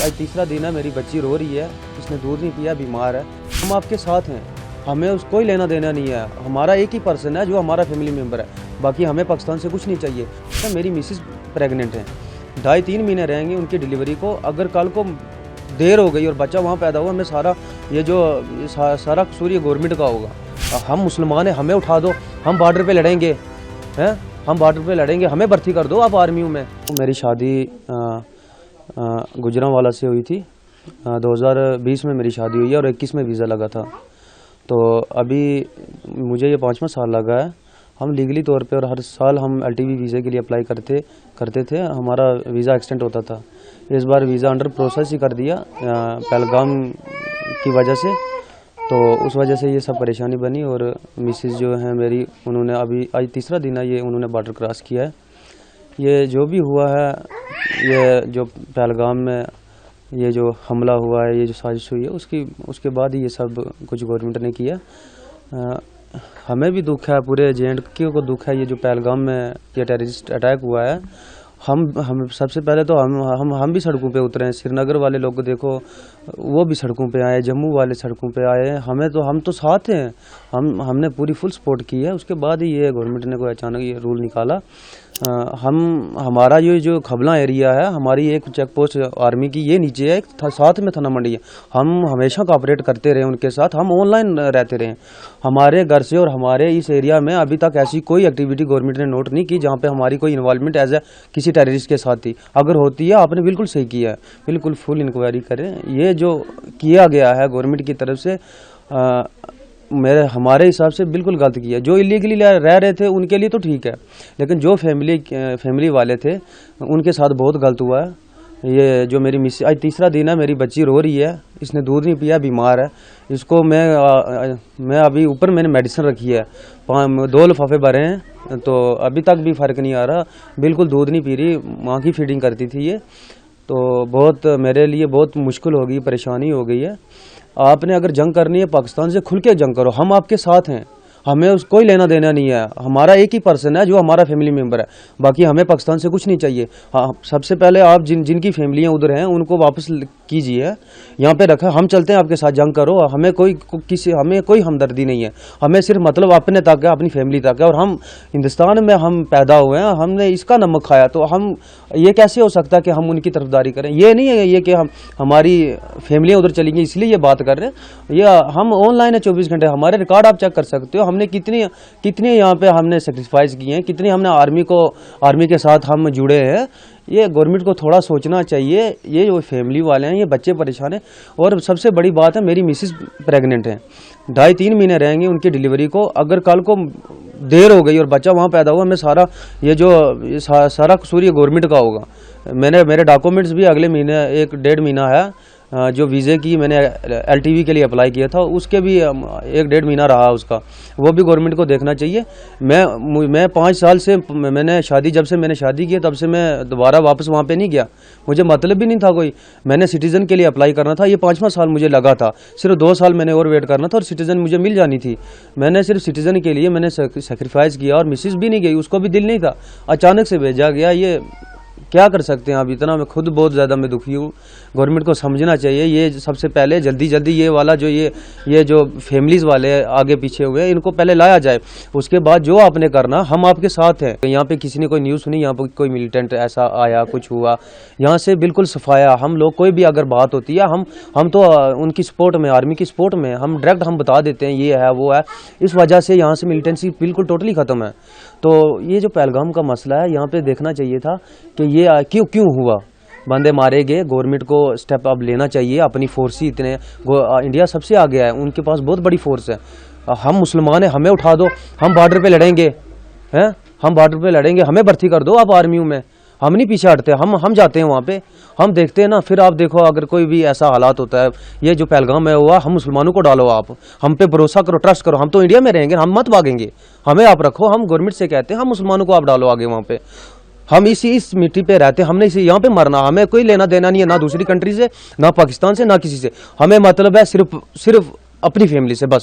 आज तीसरा दिन है, मेरी बच्ची रो रही है, इसने दूध नहीं पिया, बीमार है। हम आपके साथ हैं, हमें उसको कोई लेना देना नहीं है। हमारा एक ही पर्सन है जो हमारा फैमिली मेम्बर है, बाकी हमें पाकिस्तान से कुछ नहीं चाहिए। तो मेरी मिसेस प्रेग्नेंट हैं, 2.5-3 महीने रहेंगे उनकी डिलीवरी को। अगर कल को देर हो गई और बच्चा वहाँ पैदा हुआ, हमें सारा ये जो सारा कसूर ये गवर्नमेंट का होगा। हम मुसलमान हैं, हमें उठा दो, हम बॉर्डर पे लड़ेंगे, हैं, हम बॉर्डर पे लड़ेंगे, हमें भर्ती कर दो आप आर्मी में। मेरी शादी गुजरांवाला से हुई थी। 2020 में मेरी शादी हुई है और 21 में वीज़ा लगा था। तो अभी मुझे ये 5वां साल लगा है। हम लीगली तौर पे और हर साल हम LTV वीज़े के लिए अप्लाई करते थे, हमारा वीज़ा एक्सटेंड होता था। इस बार वीज़ा अंडर प्रोसेस ही कर दिया पहलगाम की वजह से, तो उस वजह से ये सब परेशानी बनी। और मिसेस जो है मेरी, उन्होंने अभी आज तीसरा दिन है ये उन्होंने बॉर्डर क्रॉस किया है। ये जो भी हुआ है, ये जो पहलगाम में ये जो हमला हुआ है, ये जो साजिश हुई है, उसके बाद ही ये सब कुछ गवर्नमेंट ने किया। हमें भी दुख है, पूरे JNK को दुख है। ये जो पहलगाम में ये टेररिस्ट अटैक हुआ है, हम सबसे पहले तो हम भी सड़कों पे उतरे हैं। श्रीनगर वाले लोग देखो, वो भी सड़कों पे आए, जम्मू वाले सड़कों पे आए। हम तो साथ हैं, हमने पूरी फुल सपोर्ट की है। उसके बाद ही ये गवर्नमेंट ने कोई अचानक ये रूल निकाला। हमारा ये जो खबला एरिया है, हमारी एक चेक पोस्ट आर्मी की ये नीचे है, साथ में थाना मंडी है। हम हमेशा कोऑपरेट करते रहे उनके साथ, हम ऑनलाइन रहते रहे। हमारे घर से और हमारे इस एरिया में अभी तक ऐसी कोई एक्टिविटी गवर्नमेंट ने नोट नहीं की जहाँ पे हमारी कोई इन्वॉल्वमेंट एज ए किसी टेररिस्ट के साथ थी। अगर होती है, आपने बिल्कुल सही किया है, बिल्कुल फुल इंक्वायरी करें। ये जो किया गया है गवर्नमेंट की तरफ से, हमारे हिसाब से बिल्कुल गलत किया। जो इलीगली रह रहे थे उनके लिए तो ठीक है, लेकिन जो फैमिली वाले थे उनके साथ बहुत गलत हुआ है। ये जो मेरी मिस आज तीसरा दिन है, मेरी बच्ची रो रही है, इसने दूध नहीं पिया, बीमार है। इसको मैं अभी ऊपर मैंने मेडिसिन रखी है, 2 लिफाफे भरे हैं, तो अभी तक भी फ़र्क नहीं आ रहा, बिल्कुल दूध नहीं पी रही। माँ की फीडिंग करती थी ये, तो बहुत मेरे लिए बहुत मुश्किल हो गई, परेशानी हो गई है। आपने अगर जंग करनी है पाकिस्तान से, खुल के जंग करो, हम आपके साथ हैं, हमें उसको कोई लेना देना नहीं है। हमारा एक ही पर्सन है जो हमारा फैमिली मेम्बर है, बाकी हमें पाकिस्तान से कुछ नहीं चाहिए। हाँ, सबसे पहले आप जिनकी फैमिलियाँ उधर हैं उनको वापस कीजिए, यहाँ पे रखा। हम चलते हैं आपके साथ, जंग करो, हमें कोई हमदर्दी नहीं है। हमें सिर्फ मतलब अपने तक है, अपनी फैमिली तक है। और हम हिंदुस्तान में हम पैदा हुए हैं, हमने इसका नमक खाया, तो हम ये कैसे हो सकता है कि हम उनकी तरफदारी करें। ये नहीं है ये कि हमारी फैमिलियाँ उधर चली गई इसलिए ये बात कर रहे हैं। ये हम ऑनलाइन है 24 घंटे, हमारे रिकॉर्ड आप चेक कर सकते हो। हमने कितने यहाँ पे हमने सेक्रीफाइस किए हैं, कितने हमने आर्मी के साथ हम जुड़े हैं। ये गवर्नमेंट को थोड़ा सोचना चाहिए। ये जो फैमिली वाले हैं, ये बच्चे परेशान हैं। और सबसे बड़ी बात है, मेरी मिसेस प्रेग्नेंट हैं, 2.5-3 महीने रहेंगे उनकी डिलीवरी को। अगर कल को देर हो गई और बच्चा वहाँ पैदा हुआ, हमें सारा कसूर ये गवर्नमेंट का होगा। मेरे डॉक्यूमेंट्स भी अगले महीने 1-1.5 महीना है। जो वीज़े की मैंने LTV के लिए अप्लाई किया था, उसके भी 1-1.5 महीना रहा उसका, वो भी गवर्नमेंट को देखना चाहिए। मैं 5 साल से जब से मैंने शादी की, तब से मैं दोबारा वापस वहाँ पे नहीं गया। मुझे मतलब भी नहीं था कोई। मैंने सिटीज़न के लिए अप्लाई करना था, ये 5वां साल मुझे लगा था। सिर्फ 2 साल मैंने और वेट करना था और सिटीज़न मुझे मिल जानी थी। मैंने सिर्फ सिटीज़न के लिए मैंने सेक्रीफाइस किया। और मिसेस भी नहीं गई, उसको भी दिल नहीं था, अचानक से भेजा गया। ये क्या कर सकते हैं। अब इतना मैं खुद बहुत ज़्यादा मैं दुखी हूँ। गवर्नमेंट को समझना चाहिए। ये सबसे पहले जल्दी ये वाला जो ये जो फैमिलीज़ वाले आगे पीछे हुए हैं, इनको पहले लाया जाए। उसके बाद जो आपने करना, हम आपके साथ हैं। यहाँ पे किसी ने कोई न्यूज़ सुनी, यहाँ पे कोई मिलिटेंट ऐसा आया, कुछ हुआ, यहाँ से बिल्कुल सफाया। हम लोग कोई भी अगर बात होती है, हम तो उनकी सपोर्ट में, आर्मी की सपोर्ट में, हम डायरेक्ट हम बता देते हैं ये है वो है। इस वजह से यहाँ से मिलिटेंसी बिल्कुल टोटली ख़त्म है। तो ये जो पहलगाम का मसला है, यहाँ पे देखना चाहिए था कि ये क्यों हुआ, बंदे मारे गए। गवर्नमेंट को स्टेप अब लेना चाहिए। अपनी फोर्स ही इंडिया सबसे आगे है, उनके पास बहुत बड़ी फोर्स है। हम मुसलमान हैं, हमें उठा दो, हम बॉर्डर पे लड़ेंगे, हैं, हम बॉर्डर पे लड़ेंगे, हमें भर्ती कर दो आप आर्मियों में। हम नहीं पीछे हटते, हम जाते हैं वहाँ पे, हम देखते हैं ना। फिर आप देखो, अगर कोई भी ऐसा हालात होता है, ये जो पहलगाम में हुआ, हम मुसलमानों को डालो, आप हम पे भरोसा करो, ट्रस्ट करो। हम तो इंडिया में रहेंगे, हम मत भागेंगे, हमें आप रखो। हम गवर्नमेंट से कहते हैं, हम मुसलमानों को आप डालो आगे वहाँ पे। हम इस मिट्टी पे रहते, हमने इसी यहाँ पे मरना, हमें कोई लेना देना नहीं है, ना दूसरी कंट्री से, ना पाकिस्तान से, ना किसी से। हमें मतलब है सिर्फ अपनी फैमिली से बस।